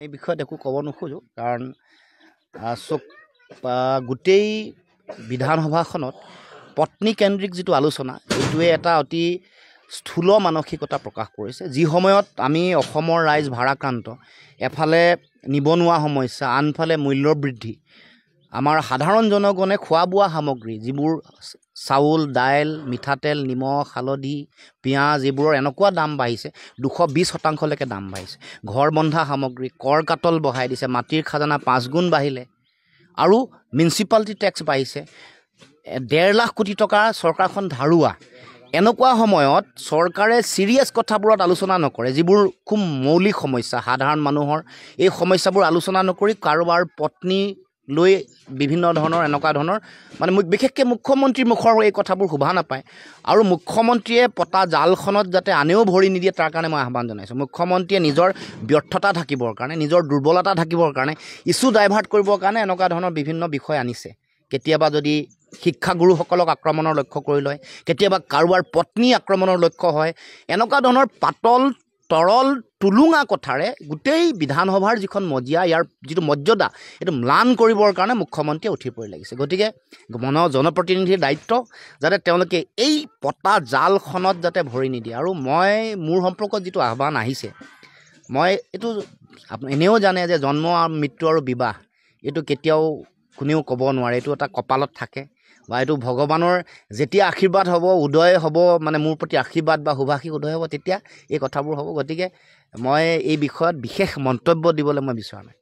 এই বিষয়ত একো ক'ব নোখোজো কাৰণ চব গোটেই বিধানসভাখনত পত্নীকেন্দ্ৰিক যিটো আলোচনা এইটোৱে এটা অতি স্থূল মানসিকতা প্ৰকাশ কৰিছে যি সময়ত আমি অসমৰ ৰাইজ ভাৰাক্ৰান্ত এফালে নিবনুৱা সমস্যা আনফালে মূল্য বৃদ্ধি আমাৰ সাধাৰণ জনগণে খোৱা বোৱা সামগ্ৰী যিবোৰ চাউল দাইল মিঠাতেল নিমখ হালধি পিঁয়াজ এইবোৰৰ এনেকুৱা দাম বাঢ়িছে 220% দাম বাঢ়িছে ঘৰ বন্ধা সামগ্ৰী কৰ কাটল বঢ়াই দিছে মাটিৰ খাজানা 5 গুণ বাঢ়িলে আৰু মিউনিচিপালিটি টেক্স বাঢ়িছে 1.5 লাখ কোটি টকা চৰকাৰখন ধাৰুৱা এনেকুৱা সময়ত চৰকাৰে সিৰিয়াছ কথাবোৰত আলোচনা নকৰে যিবোৰ খুব মৌলিক সমস্যা সাধাৰণ মানুহৰ এই সমস্যাবোৰ আলোচনা নকৰি কাৰোবাৰ পত্নী লৈ বিভিন্ন ধৰণৰ এনেকুৱা ধৰণৰ মানে বিশেষকৈ মুখ্যমন্ত্ৰীৰ মুখৰ এই কথাবোৰ শুভা নাপায় আৰু মুখ্যমন্ত্ৰীয়ে পতা জালখনত যাতে আনেও ভৰি নিদিয়ে তাৰ কাৰণে মই আহ্বান জনাইছোঁ মুখ্যমন্ত্ৰীয়ে নিজৰ ব্যৰ্থতা ঢাকিবৰ কাৰণে নিজৰ দুৰ্বলতা ঢাকিবৰ কাৰণে ইছ্যু ডাইভাৰ্ট কৰিবৰ কাৰণে এনেকুৱা ধৰণৰ বিভিন্ন বিষয় আনিছে কেতিয়াবা যদি শিক্ষাগুৰুসকলক আক্ৰমণৰ লক্ষ্য কৰি লয় কেতিয়াবা কাৰোবাৰ পত্নী আক্ৰমণৰ লক্ষ্য হয় এনেকুৱা ধৰণৰ পাতল তৰল টুলুঙা কথাৰে গোটেই বিধানসভাৰ যিখন মজিয়া ইয়াৰ যিটো মৰ্যাদা এইটো ম্লান কৰিবৰ কাৰণে মুখ্যমন্ত্ৰীয়ে উঠি পৰি লাগিছে গতিকে জনপ্ৰতিনিধিৰ দায়িত্ব যাতে তেওঁলোকে এই পতা জালখনত যাতে ভৰি নিদিয়ে আৰু মই মোৰ সম্পৰ্কত যিটো আহ্বান আহিছে মই এইটো এনেও জানে যে জন্ম মৃত্যু আৰু বিবাহ এইটো কেতিয়াও কোনেও ক'ব নোৱাৰে এইটো এটা কপালত থাকে বা এইটো ভগৱানৰ যেতিয়া আশীৰ্বাদ হ'ব উদয় হ'ব মানে মোৰ প্ৰতি আশীৰ্বাদ বা শুভাশীষ উদয় হ'ব তেতিয়া এই কথাবোৰ হ'ব গতিকে মই এই বিষয়ত বিশেষ মন্তব্য দিবলৈ মই বিচৰা নাই